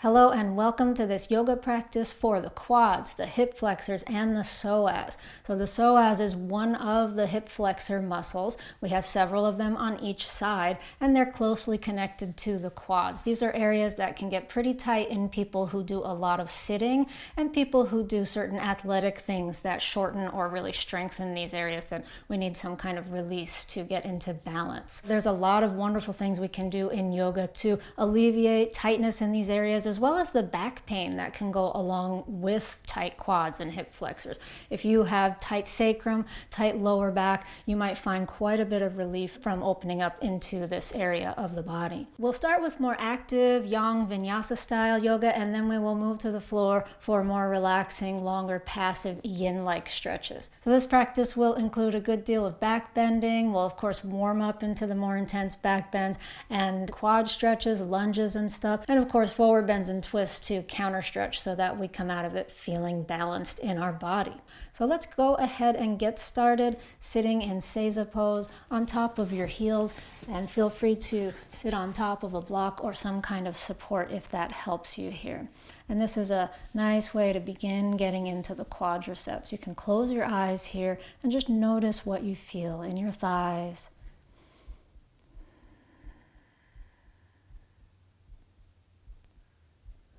Hello and welcome to this yoga practice for the quads, the hip flexors, and the psoas. So the psoas is one of the hip flexor muscles. We have several of them on each side, and they're closely connected to the quads. These are areas that can get pretty tight in people who do a lot of sitting and people who do certain athletic things that shorten or really strengthen these areas that we need some kind of release to get into balance. There's a lot of wonderful things we can do in yoga to alleviate tightness in these areas, as well as the back pain that can go along with tight quads and hip flexors. If you have tight sacrum, tight lower back, you might find quite a bit of relief from opening up into this area of the body. We'll start with more active, yang Vinyasa style yoga, and then we will move to the floor for more relaxing, longer, passive yin-like stretches. So this practice will include a good deal of back bending. We'll of course warm up into the more intense back bends and quad stretches, lunges and stuff, and of course forward bends and twists to counter stretch so that we come out of it feeling balanced in our body. So let's go ahead and get started sitting in Seiza pose on top of your heels, and feel free to sit on top of a block or some kind of support if that helps you here. And this is a nice way to begin getting into the quadriceps. You can close your eyes here and just notice what you feel in your thighs.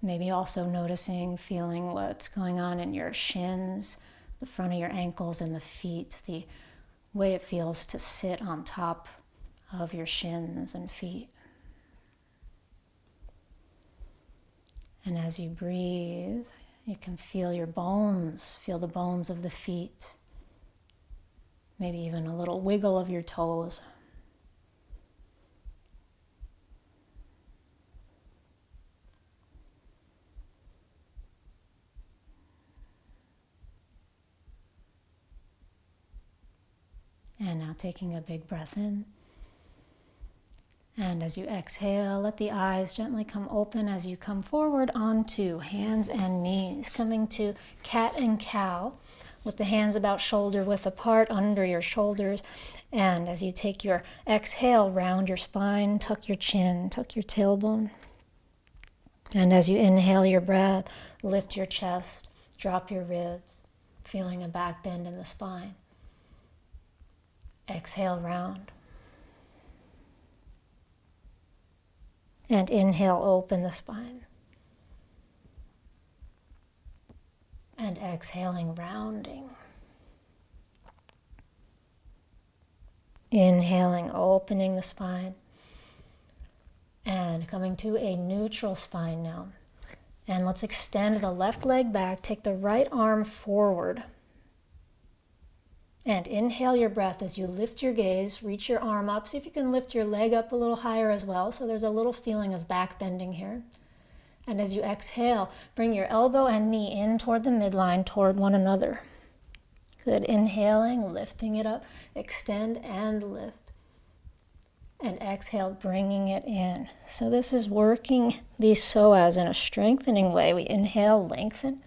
Maybe also noticing, feeling what's going on in your shins, the front of your ankles and the feet, the way it feels to sit on top of your shins and feet. And as you breathe, you can feel your bones, feel the bones of the feet, maybe even a little wiggle of your toes. And now taking a big breath in. And as you exhale, let the eyes gently come open as you come forward onto hands and knees, coming to cat and cow with the hands about shoulder width apart under your shoulders. And as you take your exhale, round your spine, tuck your chin, tuck your tailbone. And as you inhale your breath, lift your chest, drop your ribs, feeling a back bend in the spine. Exhale, round. And inhale, open the spine. And exhaling, rounding. Inhaling, opening the spine. And coming to a neutral spine now. And let's extend the left leg back. Take the right arm forward. And inhale your breath as you lift your gaze, reach your arm up. See if you can lift your leg up a little higher as well. So there's a little feeling of back bending here. And as you exhale, bring your elbow and knee in toward the midline, toward one another. Good. Inhaling, lifting it up, extend and lift. And exhale, bringing it in. So this is working these psoas in a strengthening way. We inhale, lengthen.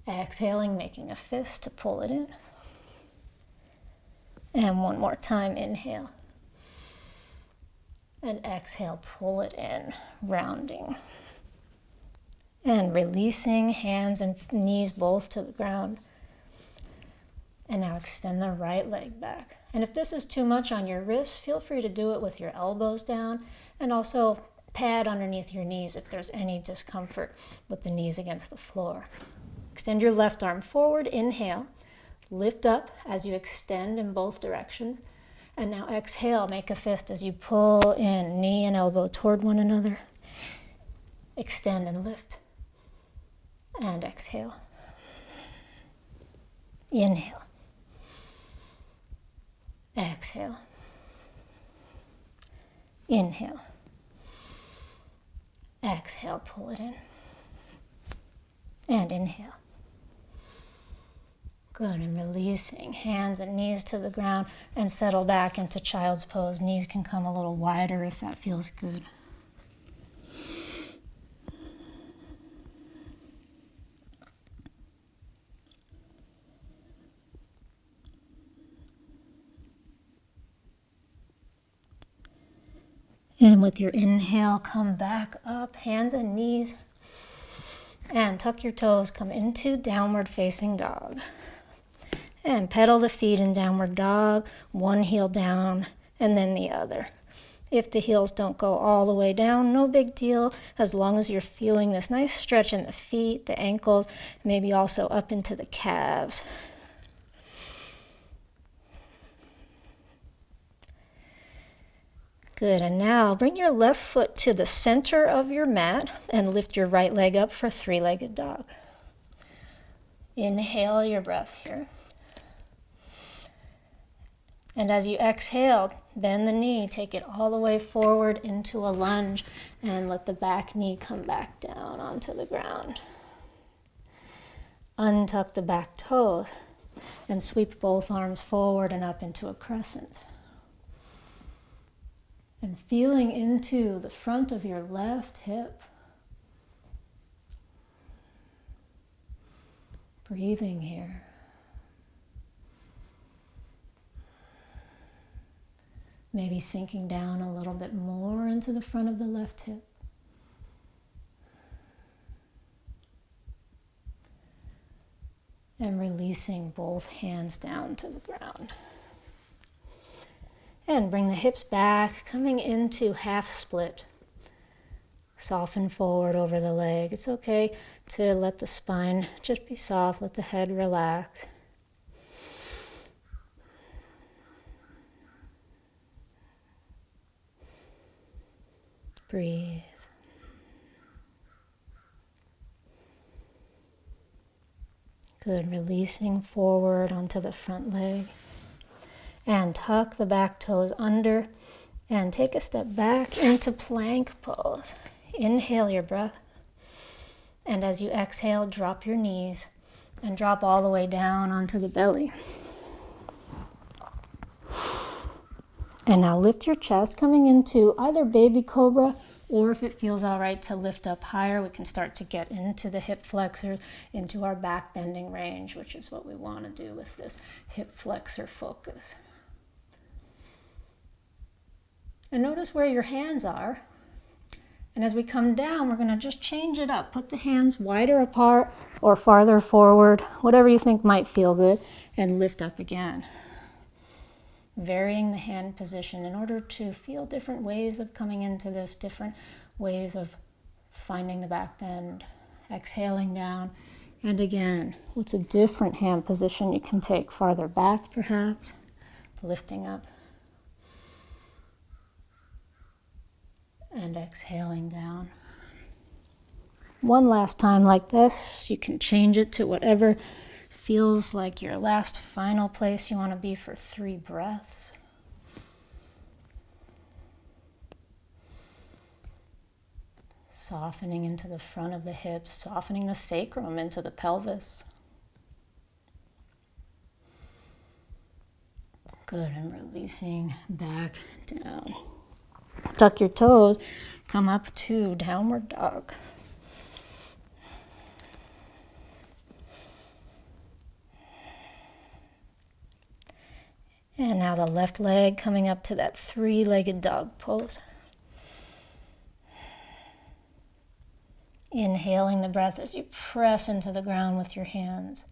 Exhaling, making a fist to pull it in. And one more time, inhale. And exhale, pull it in, rounding. And releasing, hands and knees both to the ground. And now extend the right leg back. And if this is too much on your wrists, feel free to do it with your elbows down, and also pad underneath your knees if there's any discomfort with the knees against the floor. Extend your left arm forward, inhale, lift up as you extend in both directions, and now exhale, make a fist as you pull in, knee and elbow toward one another. Extend and lift, and exhale. Inhale. Exhale. Inhale. Exhale, pull it in, and inhale. Good, and releasing, hands and knees to the ground, and settle back into child's pose. Knees can come a little wider if that feels good. And with your inhale, come back up, hands and knees. And tuck your toes, come into downward facing dog. And pedal the feet in downward dog, one heel down and then the other. If the heels don't go all the way down, no big deal, as long as you're feeling this nice stretch in the feet, the ankles, maybe also up into the calves. Good, and now bring your left foot to the center of your mat and lift your right leg up for three-legged dog. Inhale your breath here. And as you exhale, bend the knee, take it all the way forward into a lunge, and let the back knee come back down onto the ground. Untuck the back toes and sweep both arms forward and up into a crescent. And feeling into the front of your left hip. Breathing here. Maybe sinking down a little bit more into the front of the left hip. And releasing both hands down to the ground. And bring the hips back, coming into half split. Soften forward over the leg. It's okay to let the spine just be soft, let the head relax. Breathe. Good, releasing forward onto the front leg. And tuck the back toes under and take a step back into plank pose. Inhale your breath. And as you exhale, drop your knees and drop all the way down onto the belly. And now lift your chest, coming into either baby cobra, or if it feels all right to lift up higher, we can start to get into the hip flexors, into our back bending range, which is what we want to do with this hip flexor focus. And notice where your hands are. And as we come down, we're going to just change it up. Put the hands wider apart or farther forward, whatever you think might feel good, and lift up again. Varying the hand position in order to feel different ways of coming into this, different ways of finding the back bend. Exhaling down. And again, what's a different hand position you can take? Farther back, perhaps. Lifting up. And exhaling down. One last time like this. You can change it to whatever feels like your last final place you want to be for 3 breaths. Softening into the front of the hips, softening the sacrum into the pelvis. Good, and releasing back down. Tuck your toes, come up to downward dog. And now the left leg coming up to that 3-legged dog pose. Inhaling the breath as you press into the ground with your hands.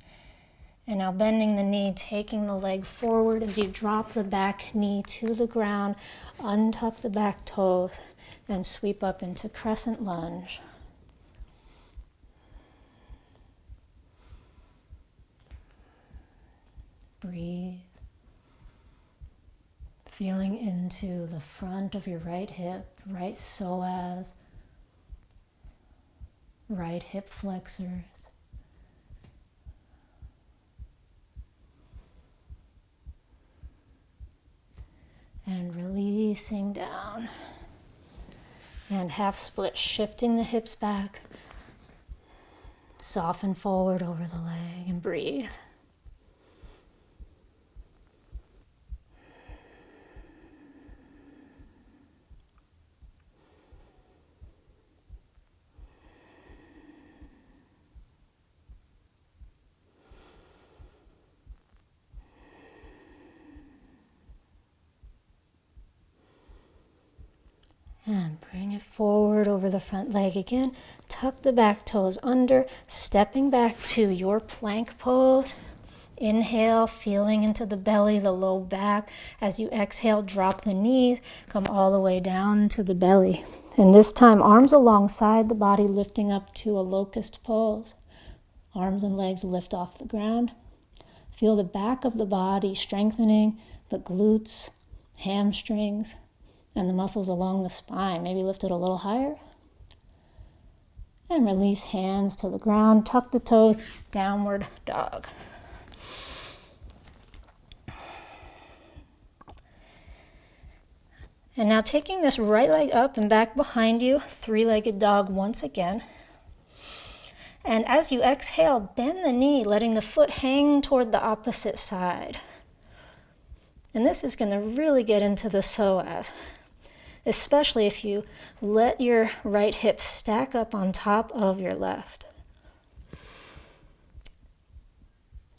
And now bending the knee, taking the leg forward as you drop the back knee to the ground, untuck the back toes, and sweep up into crescent lunge. Breathe. Feeling into the front of your right hip, right psoas, right hip flexors. And releasing down. And half split, shifting the hips back. Soften forward over the leg and breathe. And bring it forward over the front leg again. Tuck the back toes under, stepping back to your plank pose. Inhale, feeling into the belly, the low back. As you exhale, drop the knees, come all the way down to the belly. And this time, arms alongside the body, lifting up to a locust pose. Arms and legs lift off the ground. Feel the back of the body strengthening, the glutes, hamstrings, and the muscles along the spine. Maybe lift it a little higher. And release hands to the ground. Tuck the toes, downward dog. And now taking this right leg up and back behind you, three-legged dog once again. And as you exhale, bend the knee, letting the foot hang toward the opposite side. And this is going to really get into the psoas, especially if you let your right hip stack up on top of your left.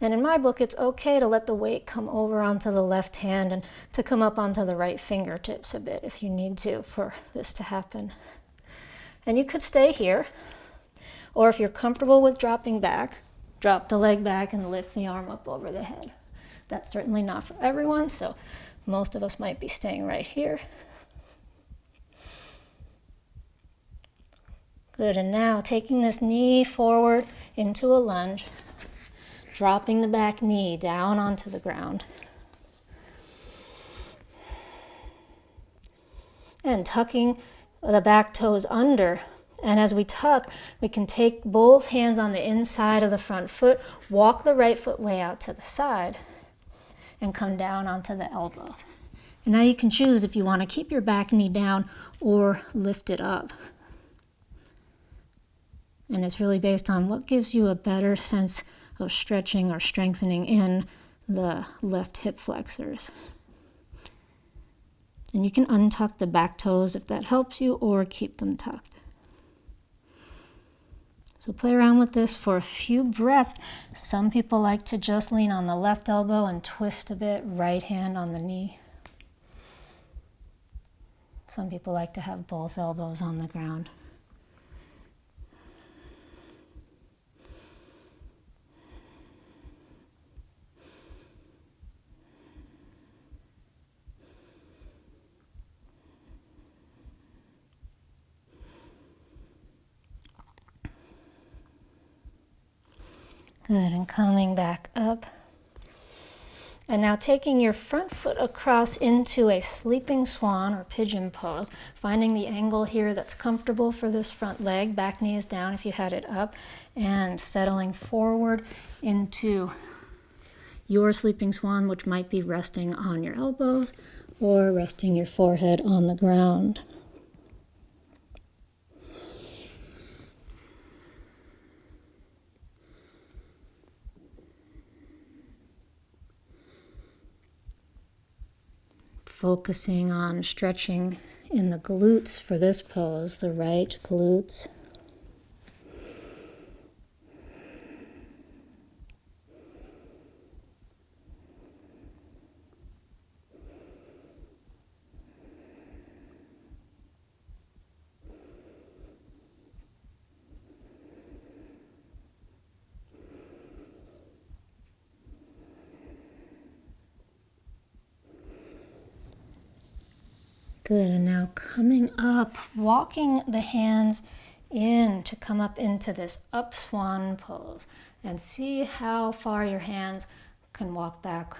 And in my book, it's okay to let the weight come over onto the left hand and to come up onto the right fingertips a bit if you need to for this to happen. And you could stay here, or if you're comfortable with dropping back, drop the leg back and lift the arm up over the head. That's certainly not for everyone, so most of us might be staying right here. Good, and now taking this knee forward into a lunge, dropping the back knee down onto the ground. And tucking the back toes under. And as we tuck, we can take both hands on the inside of the front foot, walk the right foot way out to the side, and come down onto the elbows. And now you can choose if you want to keep your back knee down or lift it up. And it's really based on what gives you a better sense of stretching or strengthening in the left hip flexors. And you can untuck the back toes if that helps you, or keep them tucked. So play around with this for a few breaths. Some people like to just lean on the left elbow and twist a bit, right hand on the knee. Some people like to have both elbows on the ground. Good, and coming back up. And now taking your front foot across into a sleeping swan or pigeon pose, finding the angle here that's comfortable for this front leg, back knee is down if you had it up, and settling forward into your sleeping swan, which might be resting on your elbows or resting your forehead on the ground. Focusing on stretching in the glutes for this pose, the right glutes. Good, and now coming up, walking the hands in to come up into this up swan pose. And see how far your hands can walk back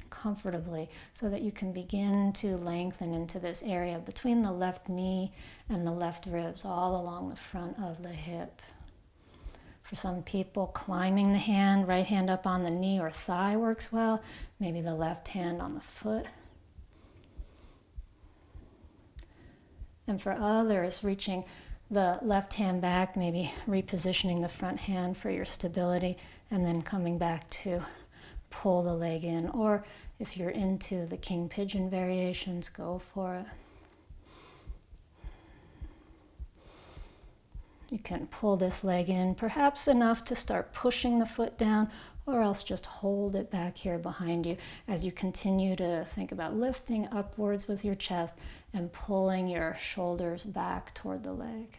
comfortably so that you can begin to lengthen into this area between the left knee and the left ribs, all along the front of the hip. For some people, climbing the hand, right hand up on the knee or thigh works well, maybe the left hand on the foot. And for others, reaching the left hand back, maybe repositioning the front hand for your stability, and then coming back to pull the leg in. Or if you're into the king pigeon variations, go for it. You can pull this leg in, perhaps enough to start pushing the foot down, or else just hold it back here behind you as you continue to think about lifting upwards with your chest and pulling your shoulders back toward the leg.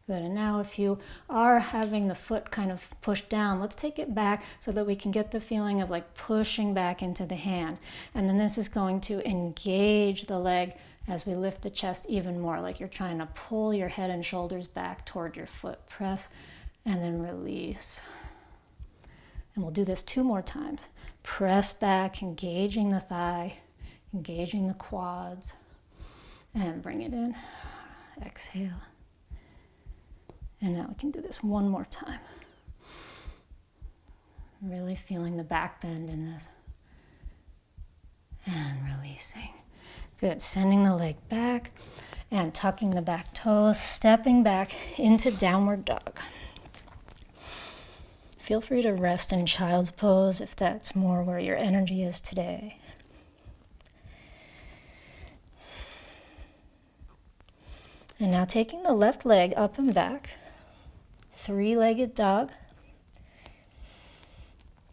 Good, and now if you are having the foot kind of pushed down, let's take it back so that we can get the feeling of like pushing back into the hand. And then this is going to engage the leg as we lift the chest even more, like you're trying to pull your head and shoulders back toward your foot. Press and then release. And we'll do this 2 more times. Press back, engaging the thigh, engaging the quads, and bring it in. Exhale. And now we can do this 1 more time. Really feeling the back bend in this. And releasing. Good, sending the leg back and tucking the back toes, stepping back into downward dog. Feel free to rest in child's pose if that's more where your energy is today. And now taking the left leg up and back, 3-legged dog.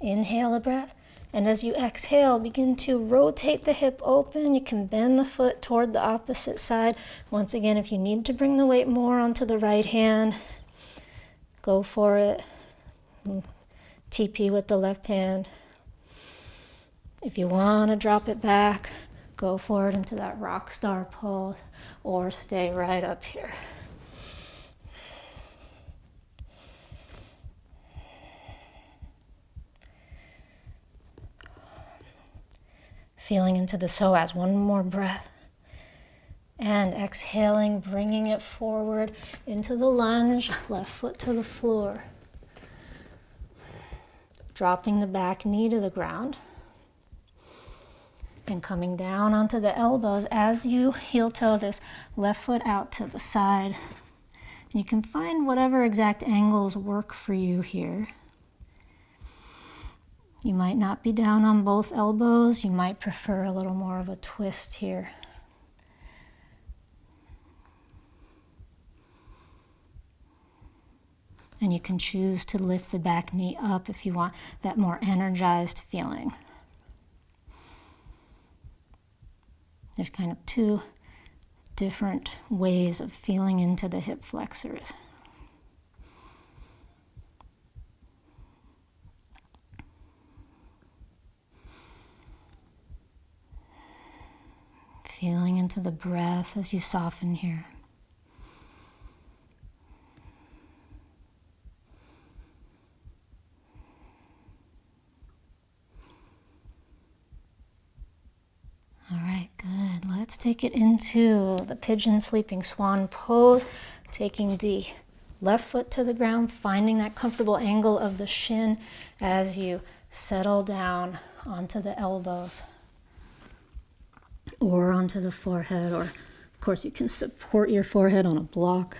Inhale a breath, and as you exhale, begin to rotate the hip open. You can bend the foot toward the opposite side. Once again, if you need to bring the weight more onto the right hand, go for it. TP with the left hand. If you want to drop it back, go for it into that rock star pose, or stay right up here. Feeling into the psoas, 1 more breath. And exhaling, bringing it forward into the lunge, left foot to the floor. Dropping the back knee to the ground. And coming down onto the elbows as you heel toe this left foot out to the side. And you can find whatever exact angles work for you here. You might not be down on both elbows. You might prefer a little more of a twist here. And you can choose to lift the back knee up if you want that more energized feeling. There's kind of 2 different ways of feeling into the hip flexors. Feeling into the breath as you soften here. All right, good. Let's take it into the pigeon sleeping swan pose, taking the left foot to the ground, finding that comfortable angle of the shin as you settle down onto the elbows. Or onto the forehead, or of course you can support your forehead on a block.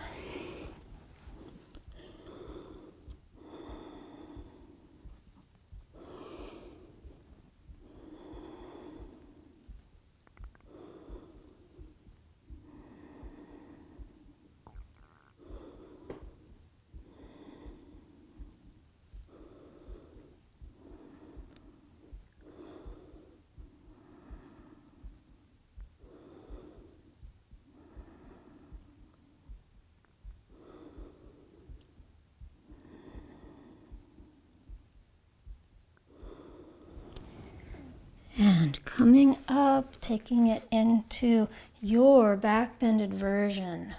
And coming up, taking it into your back-bended version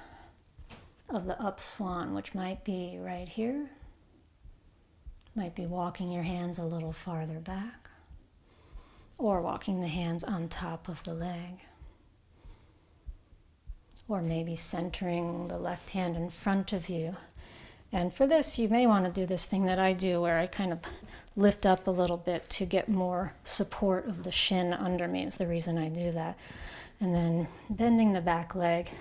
of the up swan, which might be right here. Might be walking your hands a little farther back, or walking the hands on top of the leg. Or maybe centering the left hand in front of you. And for this, you may want to do this thing that I do where I kind of lift up a little bit to get more support of the shin under me. It's the reason I do that. And then bending the back leg,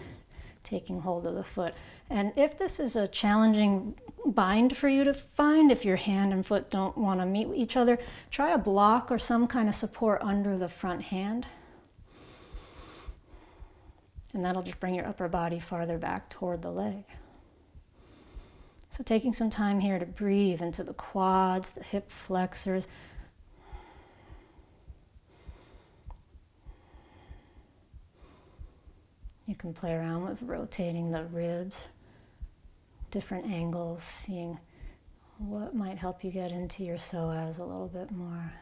taking hold of the foot, And if this is a challenging bind for you to find, if your hand and foot don't want to meet each other, try a block or some kind of support under the front hand. And that'll just bring your upper body farther back toward the leg. So taking some time here to breathe into the quads, the hip flexors. You can play around with rotating the ribs, different angles, seeing what might help you get into your psoas a little bit more.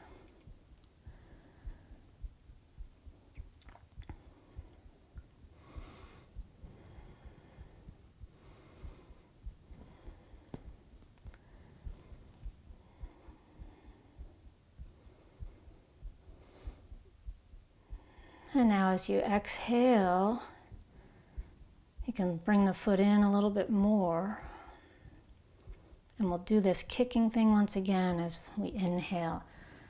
And now as you exhale, you can bring the foot in a little bit more. And we'll do this kicking thing once again as we inhale.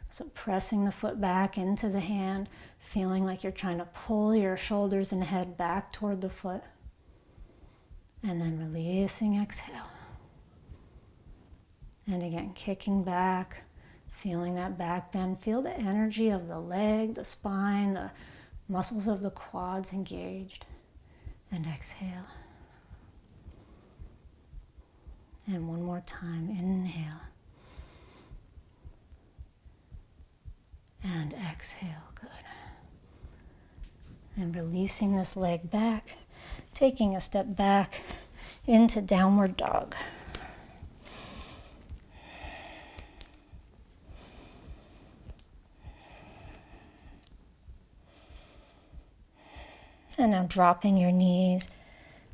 So pressing the foot back into the hand, feeling like you're trying to pull your shoulders and head back toward the foot. And then releasing, exhale. And again, kicking back, feeling that back bend. Feel the energy of the leg, the spine, the muscles of the quads engaged. And exhale. And one more time, inhale. And exhale, good. And releasing this leg back, taking a step back into downward dog. And now dropping your knees,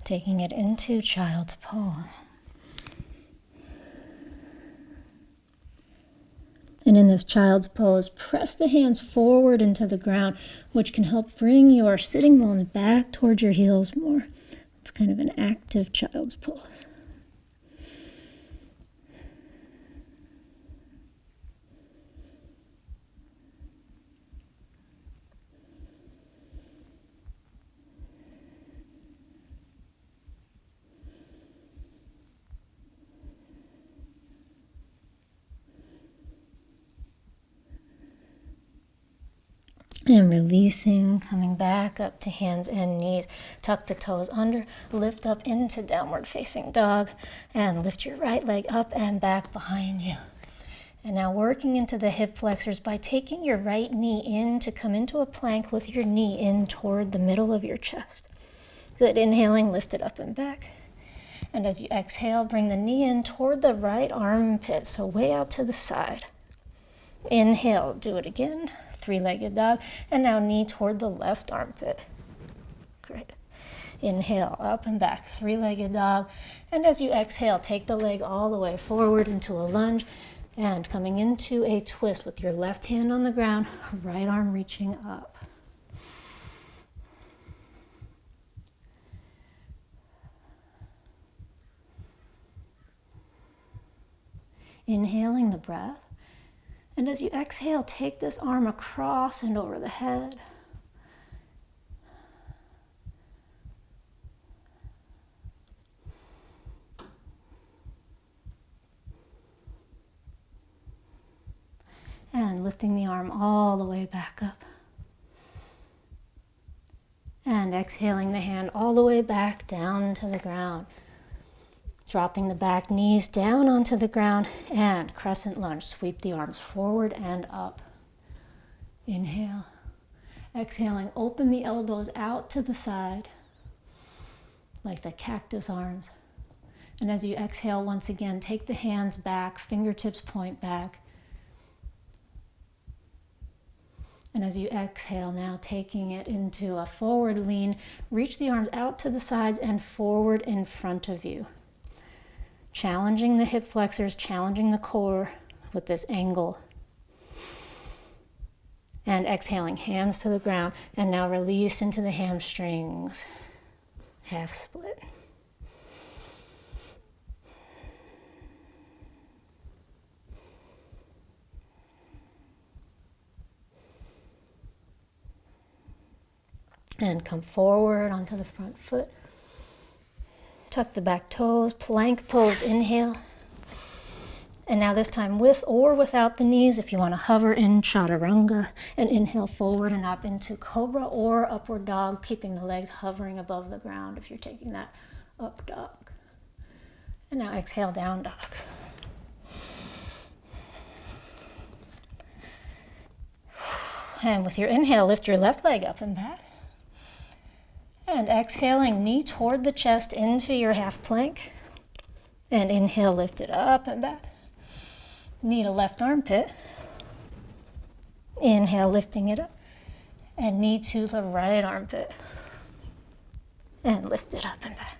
taking it into child's pose. And in this child's pose, press the hands forward into the ground, which can help bring your sitting bones back towards your heels more. Kind of an active child's pose. And releasing, coming back up to hands and knees. Tuck the toes under, lift up into downward facing dog, and lift your right leg up and back behind you. And now working into the hip flexors by taking your right knee in to come into a plank with your knee in toward the middle of your chest. Good, inhaling, lift it up and back. And as you exhale, bring the knee in toward the right armpit, so way out to the side. Inhale, do it again. Three-legged dog, and now knee toward the left armpit. Great. Inhale, up and back, three-legged dog, and as you exhale, take the leg all the way forward into a lunge, and coming into a twist with your left hand on the ground, right arm reaching up. Inhaling the breath. And as you exhale, take this arm across and over the head. And lifting the arm all the way back up. And exhaling the hand all the way back down to the ground. Dropping the back knees down onto the ground and crescent lunge. Sweep the arms forward and up. Inhale. Exhaling, open the elbows out to the side like the cactus arms. And as you exhale, once again, take the hands back, fingertips point back. And as you exhale now, taking it into a forward lean, reach the arms out to the sides and forward in front of you. Challenging the hip flexors, challenging the core with this angle. And exhaling, hands to the ground. And now release into the hamstrings. Half split. And come forward onto the front foot. Tuck the back toes, plank pose, inhale. And now this time with or without the knees, if you want to hover in chaturanga and inhale forward and up into cobra or upward dog, keeping the legs hovering above the ground if you're taking that up dog. And now exhale, down dog. And with your inhale, lift your left leg up and back. And exhaling, knee toward the chest into your half plank. And inhale, lift it up and back. Knee to left armpit. Inhale, lifting it up. And knee to the right armpit. And lift it up and back.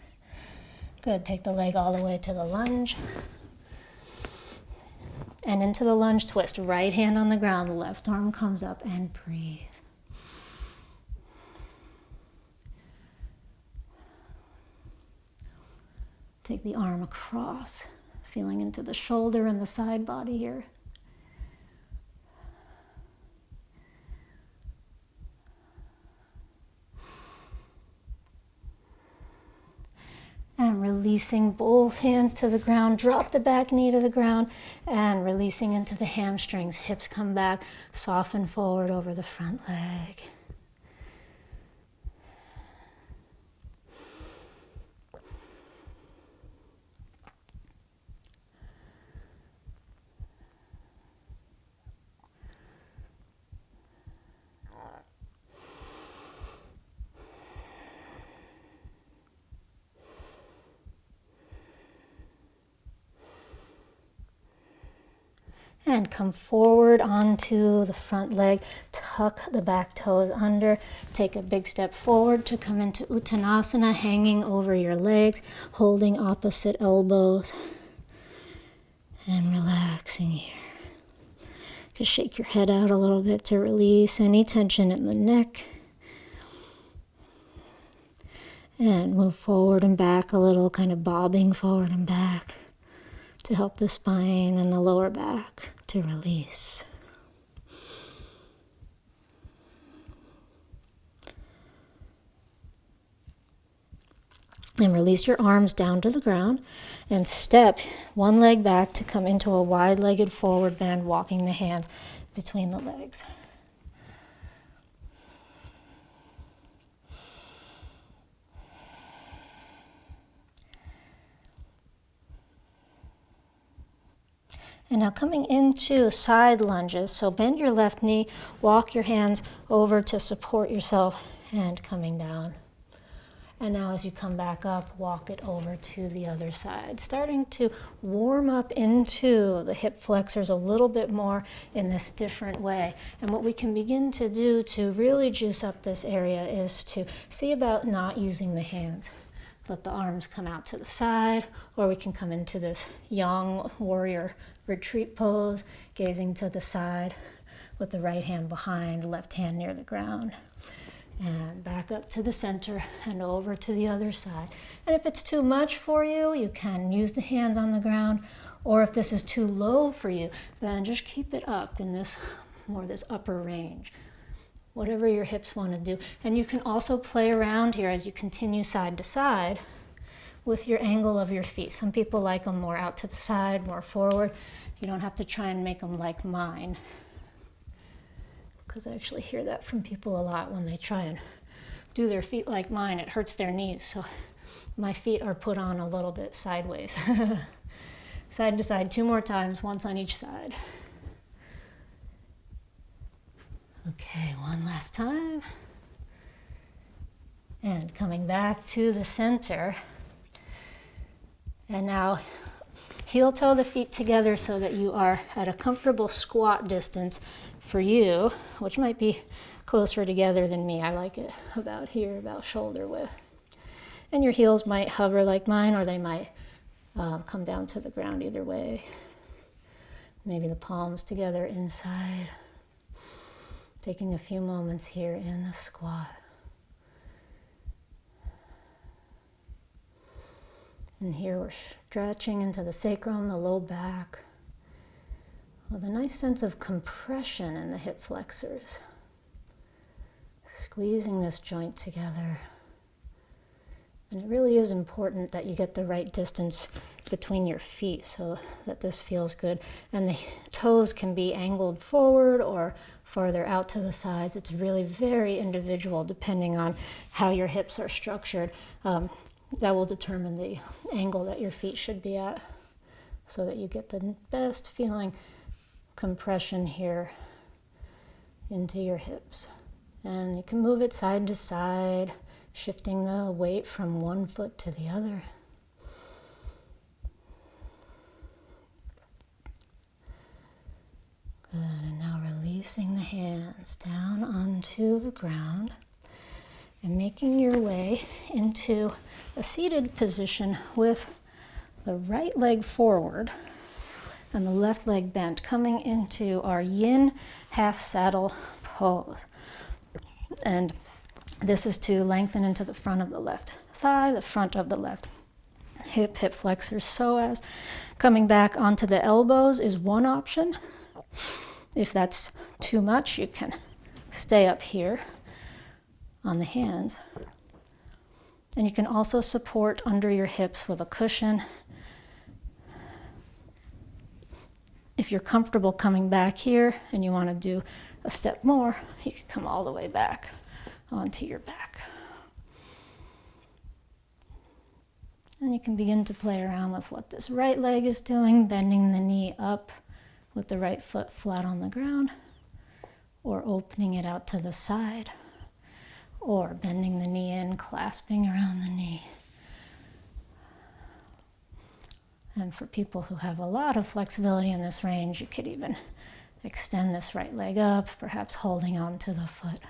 Good, take the leg all the way to the lunge. And into the lunge twist, right hand on the ground, left arm comes up and breathe. Take the arm across, feeling into the shoulder and the side body here. And releasing both hands to the ground, drop the back knee to the ground, and releasing into the hamstrings. Hips come back, soften forward over the front leg. And come forward onto the front leg, tuck the back toes under, take a big step forward to come into Uttanasana, hanging over your legs, holding opposite elbows, and relaxing here. Just shake your head out a little bit to release any tension in the neck. And move forward and back a little, kind of bobbing forward and back to help the spine and the lower back to release. And release your arms down to the ground and step one leg back to come into a wide-legged forward bend, walking the hands between the legs. And now coming into side lunges, so bend your left knee, walk your hands over to support yourself, and coming down. And now as you come back up, walk it over to the other side, starting to warm up into the hip flexors a little bit more in this different way. And what we can begin to do to really juice up this area is to see about not using the hands. Let the arms come out to the side, or we can come into this young warrior retreat pose, gazing to the side with the right hand behind, left hand near the ground. And back up to the center and over to the other side. And if it's too much for you, you can use the hands on the ground, or if this is too low for you, then just keep it up in this upper range. Whatever your hips want to do. And you can also play around here as you continue side to side with your angle of your feet. Some people like them more out to the side, more forward. You don't have to try and make them like mine, because I actually hear that from people a lot when they try and do their feet like mine. It hurts their knees, so my feet are put on a little bit sideways. Side to side, 2 more times, once on each side. Okay, one last time. And coming back to the center. And now heel toe the feet together so that you are at a comfortable squat distance for you, which might be closer together than me. I like it about here, about shoulder width. And your heels might hover like mine, or they might come down to the ground either way. Maybe the palms together inside. Taking a few moments here in the squat. And here we're stretching into the sacrum, the low back, with a nice sense of compression in the hip flexors. Squeezing this joint together And it really is important that you get the right distance between your feet so that this feels good. And the toes can be angled forward or farther out to the sides. It's really very individual depending on how your hips are structured. That will determine the angle that your feet should be at so that you get the best feeling compression here into your hips. And you can move it side to side, shifting the weight from one foot to the other. Good, and now releasing the hands down onto the ground and making your way into a seated position with the right leg forward and the left leg bent, coming into our Yin half saddle pose. And this is to lengthen into the front of the left thigh, the front of the left hip, hip flexors, psoas. Coming back onto the elbows is one option. If that's too much, you can stay up here on the hands. And you can also support under your hips with a cushion. If you're comfortable coming back here and you want to do a step more, you can come all the way back onto your back. And you can begin to play around with what this right leg is doing, bending the knee up with the right foot flat on the ground, or opening it out to the side, or bending the knee in, clasping around the knee. And for people who have a lot of flexibility in this range, you could even extend this right leg up, perhaps holding on to the foot.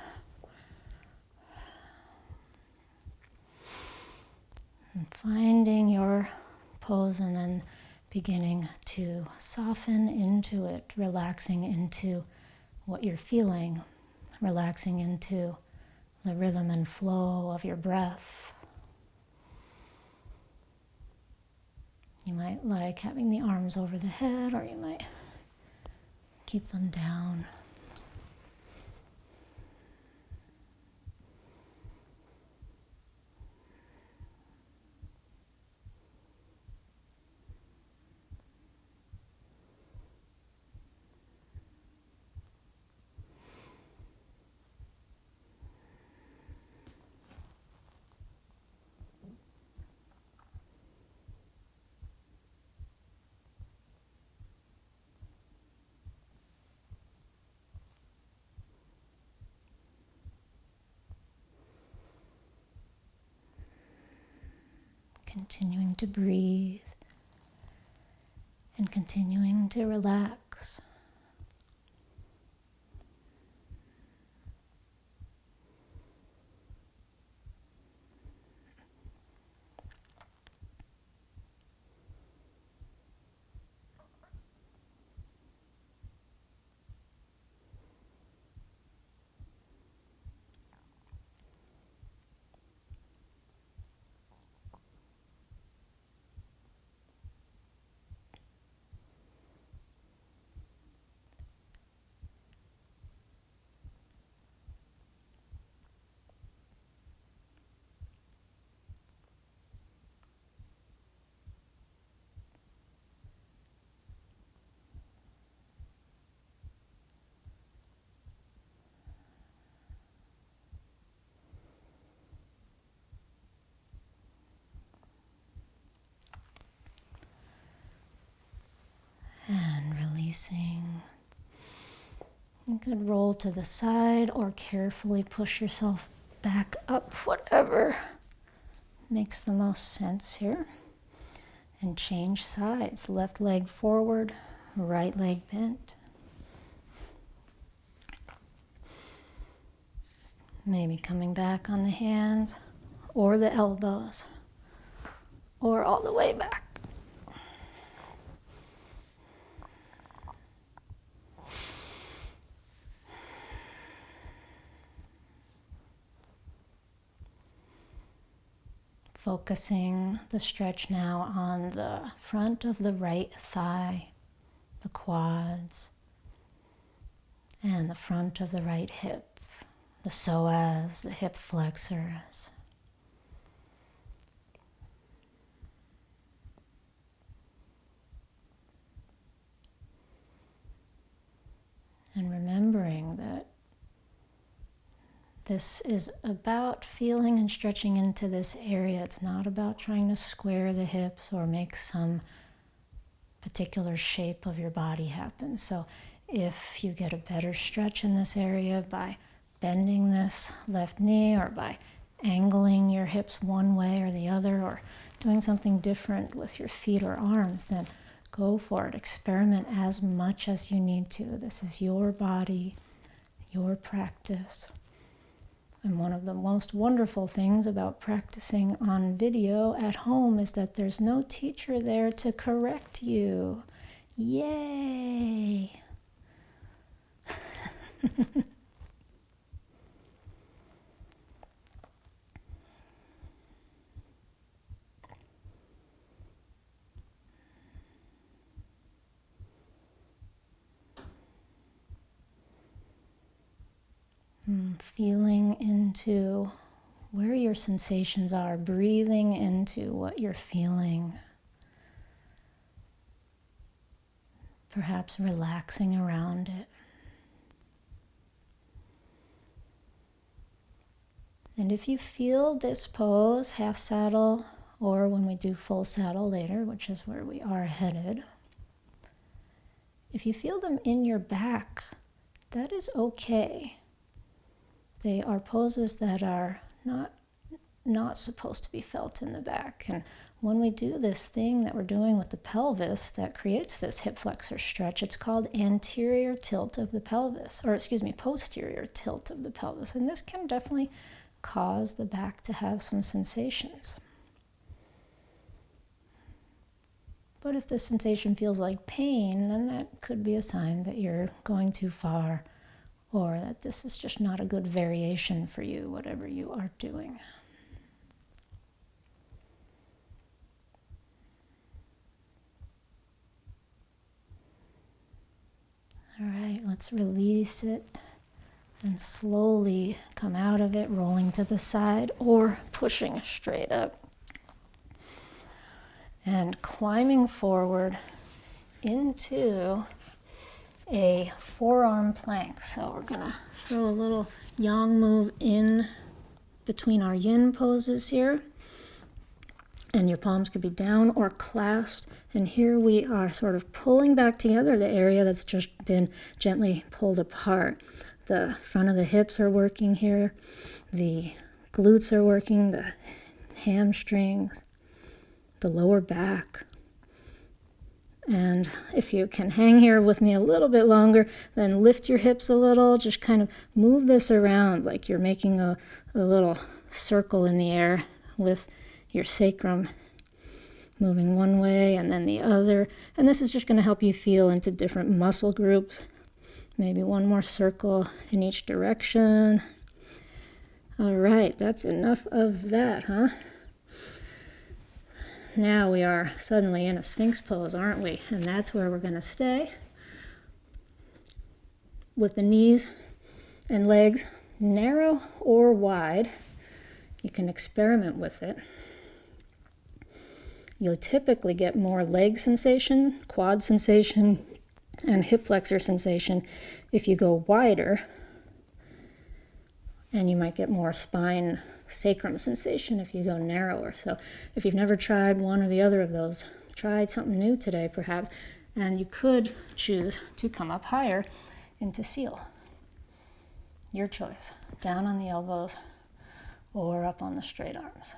And finding your pose and then beginning to soften into it, relaxing into what you're feeling, relaxing into the rhythm and flow of your breath. You might like having the arms over the head, or you might keep them down. Continuing to breathe and continuing to relax. And releasing. You could roll to the side or carefully push yourself back up, whatever makes the most sense here. And change sides. Left leg forward, right leg bent. Maybe coming back on the hands or the elbows or all the way back. Focusing the stretch now on the front of the right thigh, the quads, and the front of the right hip, the psoas, the hip flexors. And remembering that this is about feeling and stretching into this area. It's not about trying to square the hips or make some particular shape of your body happen. So if you get a better stretch in this area by bending this left knee or by angling your hips one way or the other or doing something different with your feet or arms, then go for it. Experiment as much as you need to. This is your body, your practice. And one of the most wonderful things about practicing on video at home is that there's no teacher there to correct you. Yay! Feeling into where your sensations are, breathing into what you're feeling. Perhaps relaxing around it. And if you feel this pose, half saddle, or when we do full saddle later, which is where we are headed, if you feel them in your back, that is okay. They are poses that are not supposed to be felt in the back. And when we do this thing that we're doing with the pelvis that creates this hip flexor stretch, it's called anterior tilt of the pelvis, or posterior tilt of the pelvis. And this can definitely cause the back to have some sensations. But if the sensation feels like pain, then that could be a sign that you're going too far, or that this is just not a good variation for you, whatever you are doing. All right, let's release it and slowly come out of it, rolling to the side or pushing straight up. And climbing forward into a forearm plank. So we're gonna throw a little yang move in between our yin poses here. And your palms could be down or clasped. And here we are sort of pulling back together the area that's just been gently pulled apart. The front of the hips are working here. The glutes are working, the hamstrings, the lower back. And if you can hang here with me a little bit longer, then lift your hips a little. Just kind of move this around like you're making a little circle in the air with your sacrum moving one way and then the other. And this is just going to help you feel into different muscle groups. Maybe one more circle in each direction. All right, that's enough of that, huh? Now we are suddenly in a Sphinx pose, aren't we? And that's where we're going to stay. With the knees and legs narrow or wide. You can experiment with it. You'll typically get more leg sensation, quad sensation, and hip flexor sensation if you go wider. And you might get more spine sacrum sensation if you go narrower. So if you've never tried one or the other of those, try something new today perhaps, and you could choose to come up higher into seal. Your choice, down on the elbows or up on the straight arms.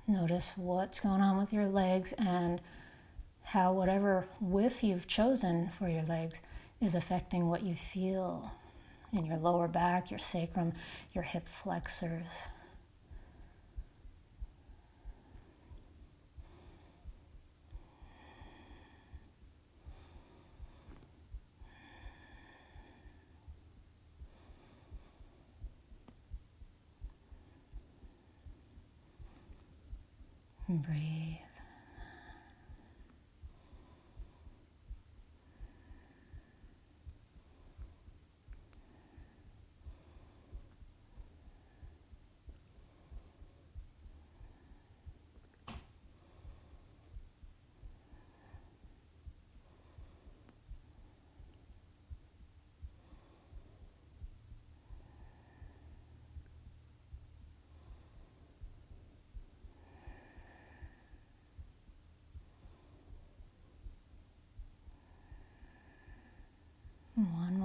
Notice what's going on with your legs and how whatever width you've chosen for your legs is affecting what you feel in your lower back, your sacrum, your hip flexors. And breathe.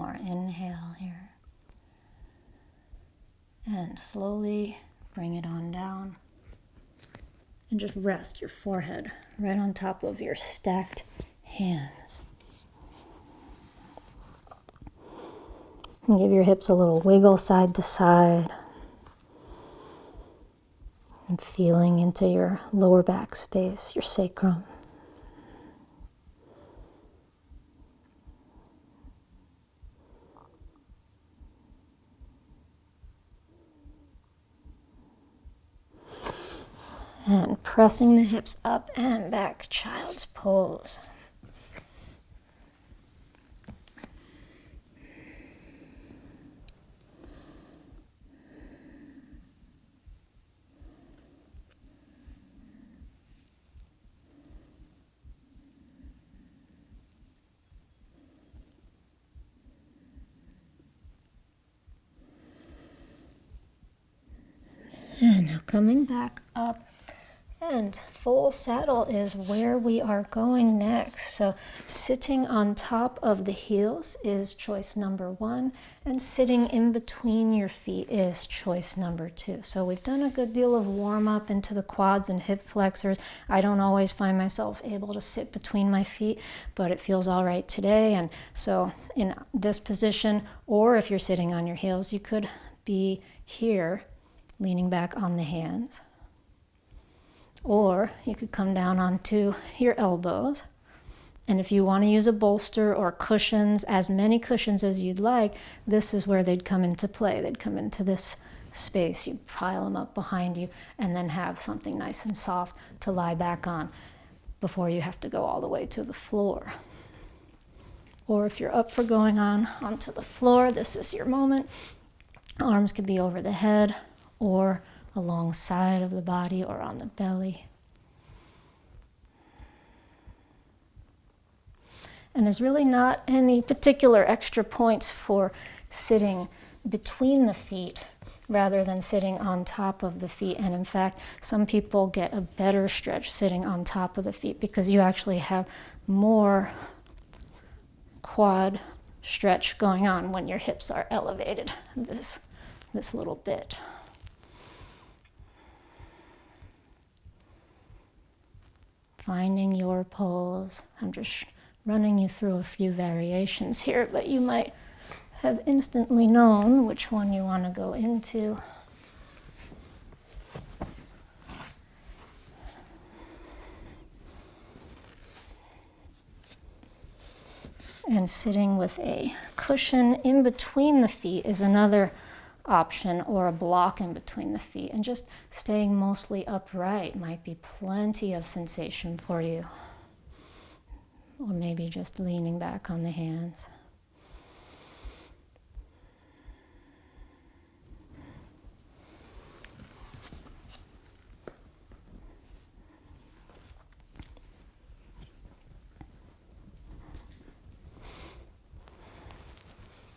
more. Inhale here. And slowly bring it on down. And just rest your forehead right on top of your stacked hands. And give your hips a little wiggle side to side. And feeling into your lower back space, your sacrum. And pressing the hips up and back, child's pose. And now coming back up. And full saddle is where we are going next. So sitting on top of the heels is choice number 1, and sitting in between your feet is choice number 2. So we've done a good deal of warm up into the quads and hip flexors. I don't always find myself able to sit between my feet, but it feels all right today. And so in this position, or if you're sitting on your heels, you could be here, leaning back on the hands. Or you could come down onto your elbows. And if you want to use a bolster or cushions, as many cushions as you'd like, this is where they'd come into play. They'd come into this space. You'd pile them up behind you and then have something nice and soft to lie back on before you have to go all the way to the floor. Or if you're up for going onto the floor, this is your moment. Arms could be over the head or alongside of the body or on the belly. And there's really not any particular extra points for sitting between the feet rather than sitting on top of the feet. And in fact, some people get a better stretch sitting on top of the feet because you actually have more quad stretch going on when your hips are elevated this little bit. Finding your pose. I'm just running you through a few variations here, but you might have instantly known which one you want to go into. And sitting with a cushion in between the feet is another option, or a block in between the feet. And just staying mostly upright might be plenty of sensation for you. Or maybe just leaning back on the hands.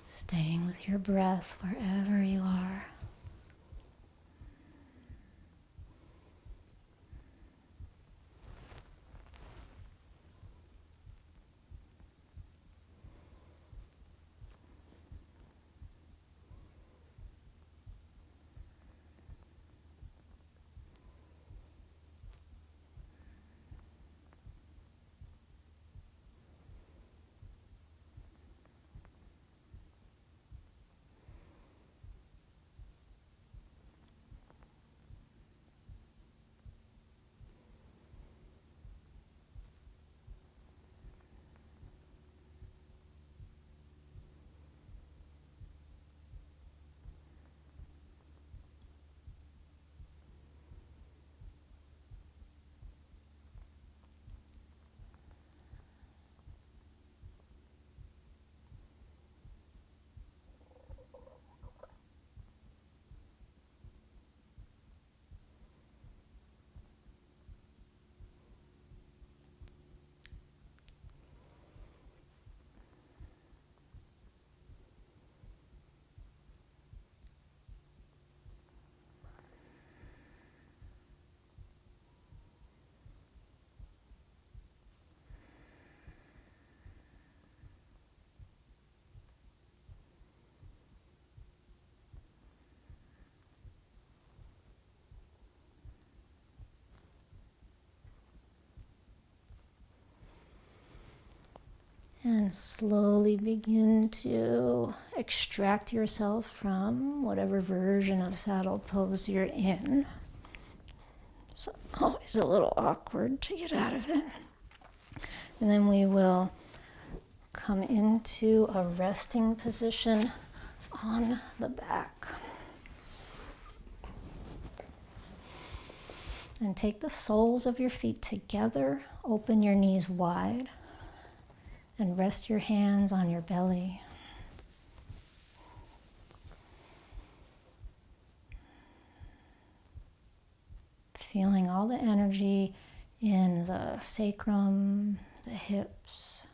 Staying with your breath wherever you are. And slowly begin to extract yourself from whatever version of saddle pose you're in. So always a little awkward to get out of it. And then we will come into a resting position on the back. And take the soles of your feet together, open your knees wide, and rest your hands on your belly. Feeling all the energy in the sacrum, the hips.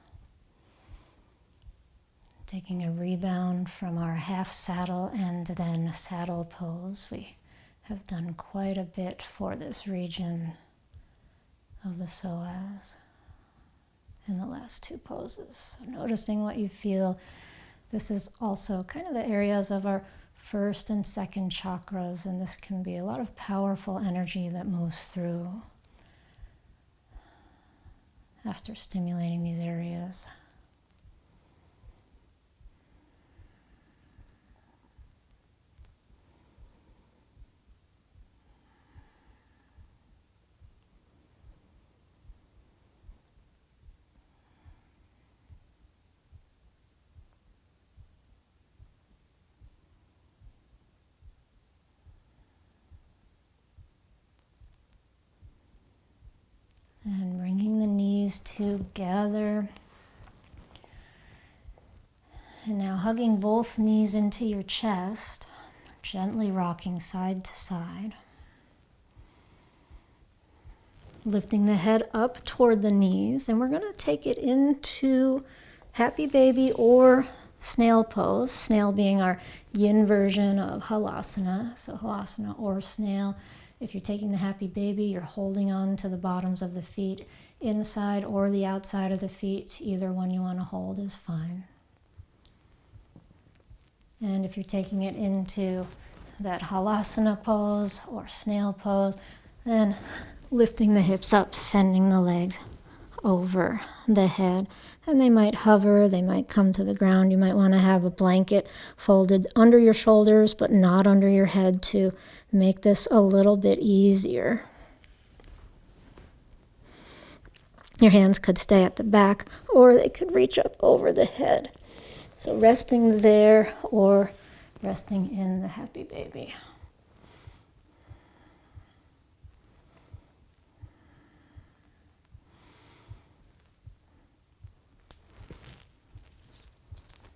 Taking a rebound from our half saddle and then saddle pose. We have done quite a bit for this region of the psoas in the last two poses. So noticing what you feel. This is also kind of the areas of our first and second chakras, and this can be a lot of powerful energy that moves through after stimulating these areas. And bringing the knees together. And now hugging both knees into your chest, gently rocking side to side. Lifting the head up toward the knees, and we're going to take it into happy baby or snail pose. Snail being our yin version of halasana, so halasana or snail. If you're taking the happy baby, you're holding on to the bottoms of the feet, inside or the outside of the feet. Either one you want to hold is fine. And if you're taking it into that halasana pose or snail pose, then lifting the hips up, sending the legs over the head. And they might hover, they might come to the ground. You might want to have a blanket folded under your shoulders, but not under your head to make this a little bit easier. Your hands could stay at the back, or they could reach up over the head. So resting there or resting in the happy baby.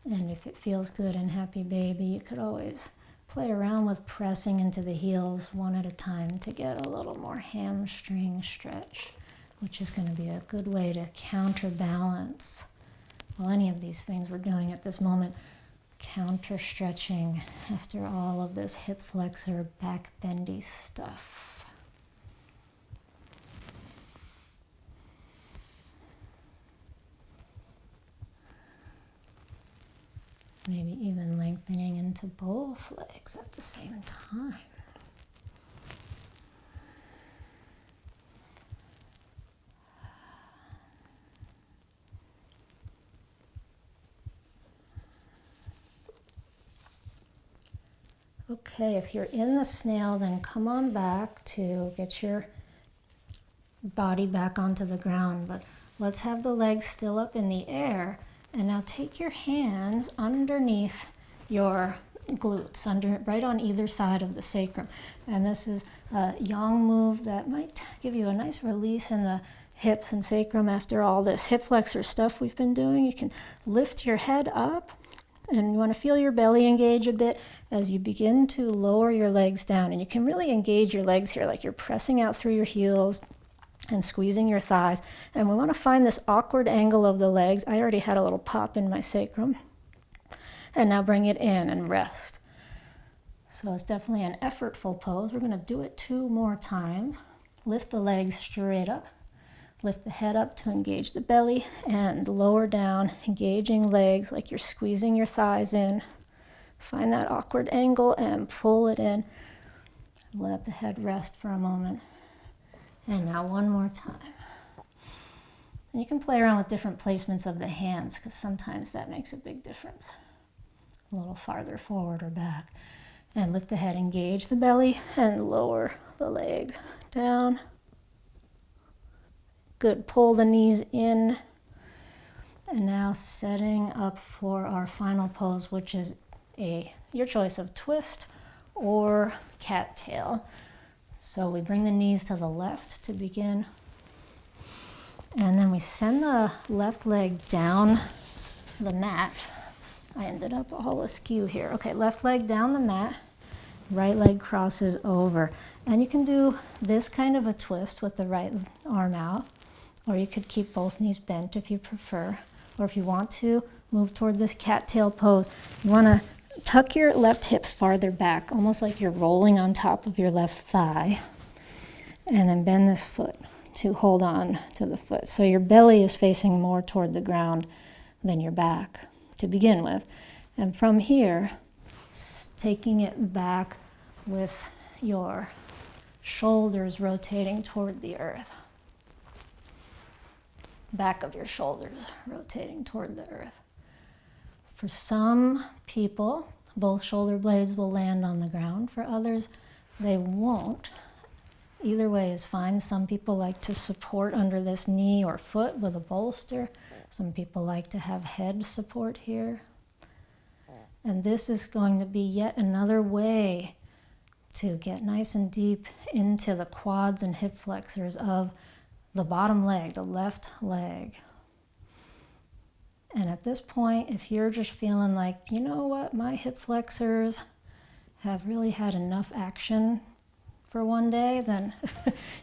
And if it feels good in happy baby, you could always play around with pressing into the heels one at a time to get a little more hamstring stretch, which is going to be a good way to counterbalance. Well, any of these things we're doing at this moment, counter stretching after all of this hip flexor, back bendy stuff. Maybe even lengthening into both legs at the same time. Okay, if you're in the snail, then come on back to get your body back onto the ground. But let's have the legs still up in the air. And now take your hands underneath your glutes, right on either side of the sacrum. And this is a yang move that might give you a nice release in the hips and sacrum after all this hip flexor stuff we've been doing. You can lift your head up, and you want to feel your belly engage a bit as you begin to lower your legs down. And you can really engage your legs here, like you're pressing out through your heels and squeezing your thighs. And we want to find this awkward angle of the legs. I already had a little pop in my sacrum. And now bring it in and rest. So it's definitely an effortful pose. We're going to do it 2 more times. Lift the legs straight up. Lift the head up to engage the belly and lower down, engaging legs like you're squeezing your thighs in. Find that awkward angle and pull it in. Let the head rest for a moment. And now one more time. And you can play around with different placements of the hands because sometimes that makes a big difference. A little farther forward or back. And lift the head, engage the belly, and lower the legs down. Good, pull the knees in. And now setting up for our final pose, which is your choice of twist or cattail. So we bring the knees to the left to begin. And then we send the left leg down the mat. I ended up all askew here. Okay, left leg down the mat, right leg crosses over. And you can do this kind of a twist with the right arm out, or you could keep both knees bent if you prefer. Or if you want to, move toward this cattail pose. You want to tuck your left hip farther back, almost like you're rolling on top of your left thigh. And then bend this foot to hold on to the foot. So your belly is facing more toward the ground than your back to begin with. And from here, taking it back with your shoulders rotating toward the earth. Back of your shoulders rotating toward the earth. For some people, both shoulder blades will land on the ground. For others, they won't. Either way is fine. Some people like to support under this knee or foot with a bolster. Some people like to have head support here. And this is going to be yet another way to get nice and deep into the quads and hip flexors of the bottom leg, the left leg. And at this point, if you're just feeling like, you know what, my hip flexors have really had enough action for one day, then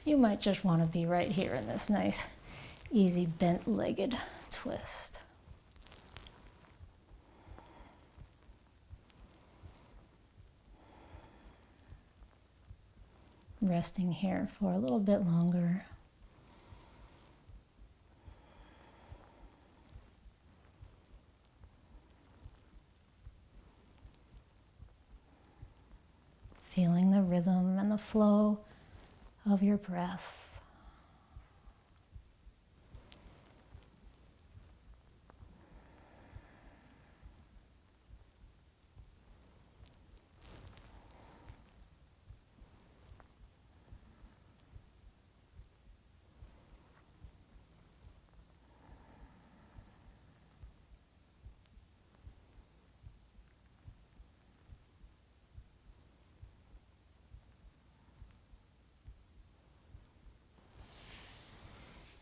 you might just want to be right here in this nice, easy bent-legged twist. Resting here for a little bit longer. Feeling the rhythm and the flow of your breath.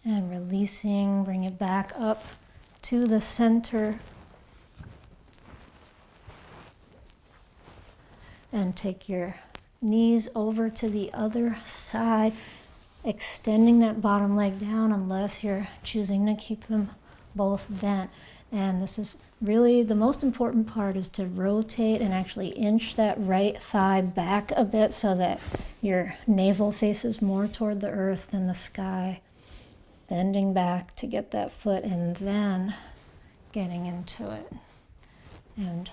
And releasing, bring it back up to the center. And take your knees over to the other side, extending that bottom leg down unless you're choosing to keep them both bent. And this is really the most important part, is to rotate and actually inch that right thigh back a bit so that your navel faces more toward the earth than the sky. Bending back to get that foot and then getting into it. And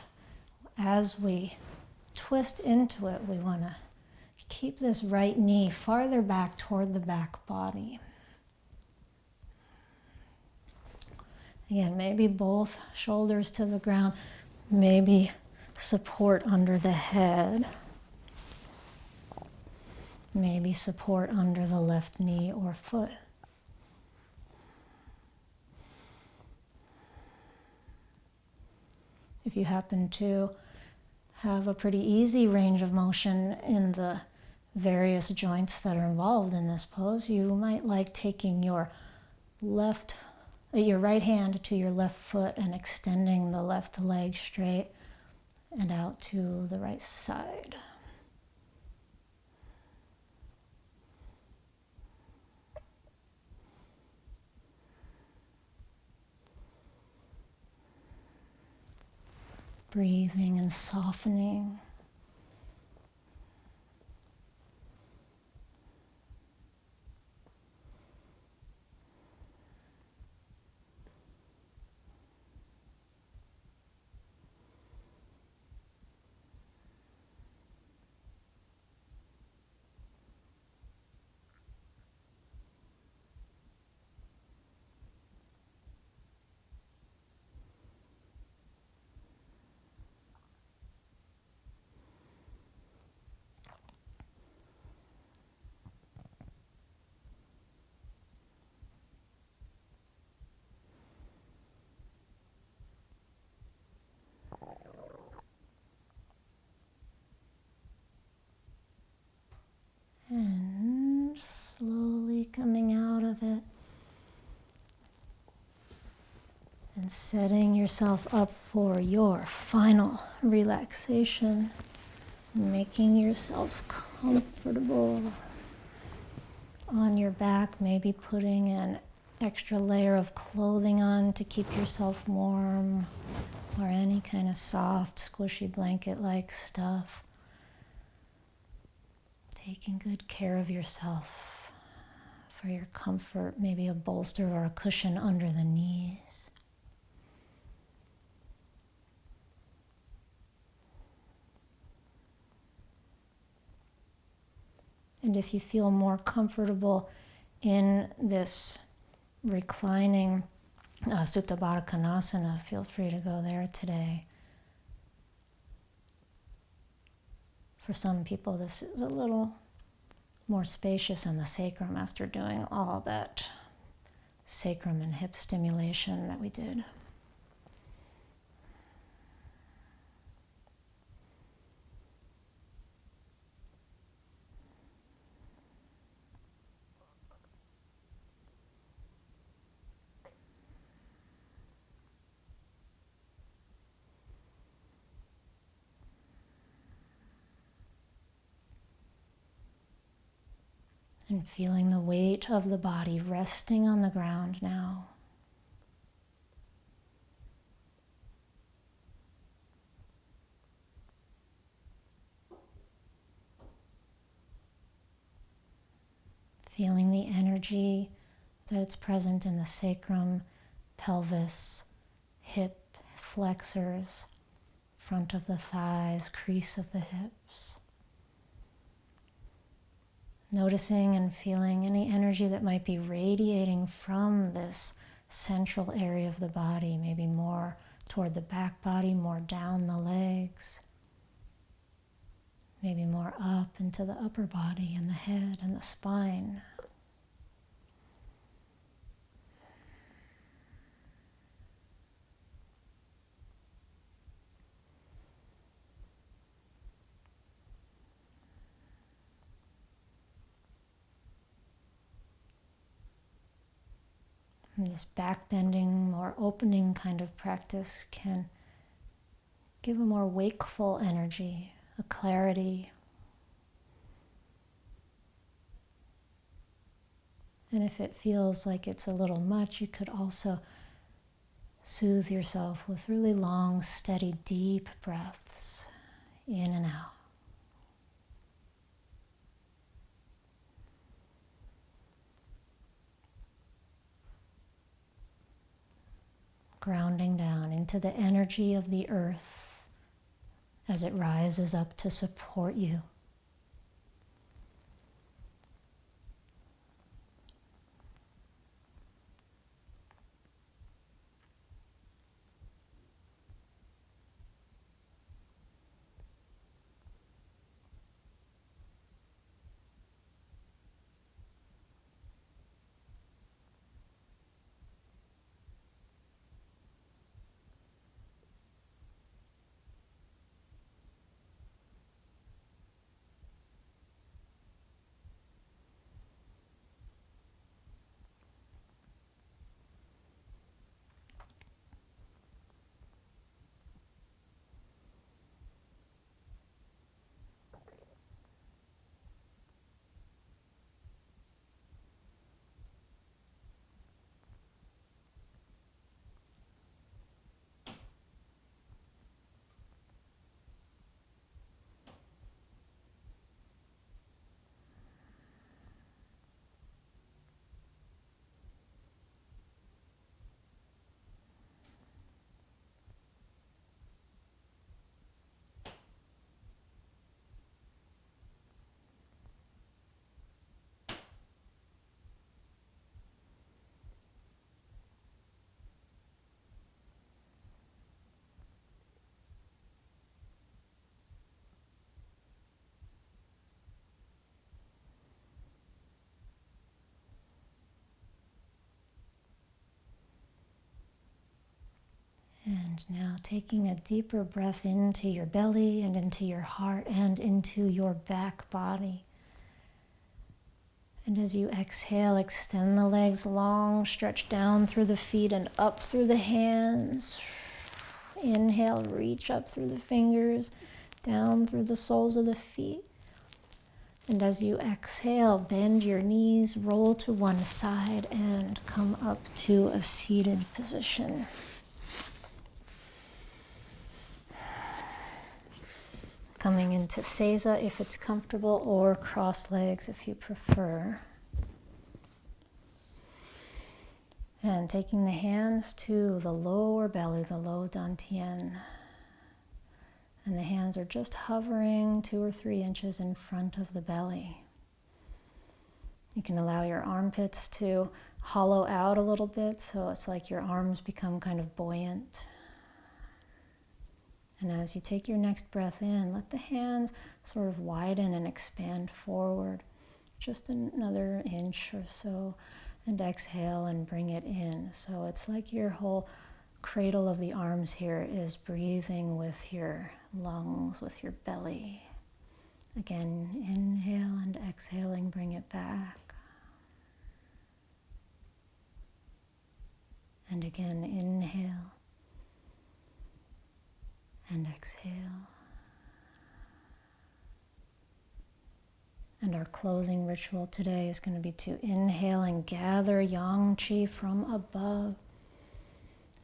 as we twist into it, we want to keep this right knee farther back toward the back body. Again, maybe both shoulders to the ground, maybe support under the head, maybe support under the left knee or foot. If you happen to have a pretty easy range of motion in the various joints that are involved in this pose, you might like taking your right hand to your left foot and extending the left leg straight and out to the right side. Breathing and softening. And setting yourself up for your final relaxation, making yourself comfortable on your back, maybe putting an extra layer of clothing on to keep yourself warm, or any kind of soft, squishy blanket-like stuff. Taking good care of yourself for your comfort, maybe a bolster or a cushion under the knees. And if you feel more comfortable in this reclining Supta Baddha Konasana, feel free to go there today. For some people, this is a little more spacious in the sacrum after doing all that sacrum and hip stimulation that we did. And feeling the weight of the body resting on the ground now. Feeling the energy that's present in the sacrum, pelvis, hip, flexors, front of the thighs, crease of the hips. Noticing and feeling any energy that might be radiating from this central area of the body, maybe more toward the back body, more down the legs, maybe more up into the upper body and the head and the spine. And this back bending or opening kind of practice can give a more wakeful energy, a clarity. And if it feels like it's a little much, you could also soothe yourself with really long, steady, deep breaths in and out. Grounding down into the energy of the earth as it rises up to support you. And now taking a deeper breath into your belly and into your heart and into your back body. And as you exhale, extend the legs long, stretch down through the feet and up through the hands. Inhale, reach up through the fingers, down through the soles of the feet. And as you exhale, bend your knees, roll to one side, and come up to a seated position. Coming into Seiza if it's comfortable, or cross legs if you prefer. And taking the hands to the lower belly, the low dantian. And the hands are just hovering 2 or 3 inches in front of the belly. You can allow your armpits to hollow out a little bit, so it's like your arms become kind of buoyant. And as you take your next breath in, let the hands sort of widen and expand forward, just another inch or so, and exhale and bring it in. So it's like your whole cradle of the arms here is breathing with your lungs, with your belly. Again, inhale and exhaling, bring it back. And again, inhale and exhale. And our closing ritual today is going to be to inhale and gather yang qi from above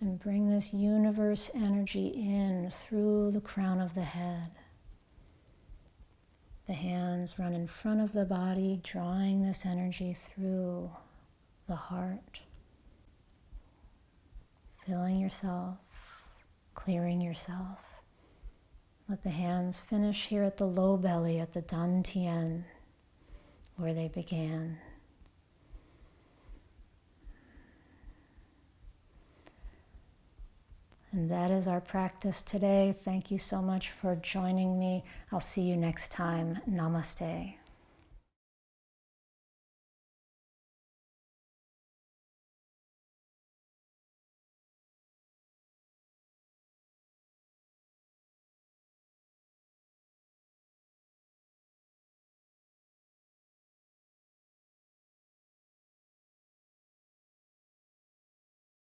and bring this universe energy in through the crown of the head. The hands run in front of the body, drawing this energy through the heart, filling yourself, clearing yourself. Let the hands finish here at the low belly, at the dantian, where they began. And that is our practice today. Thank you so much for joining me. I'll see you next time. Namaste.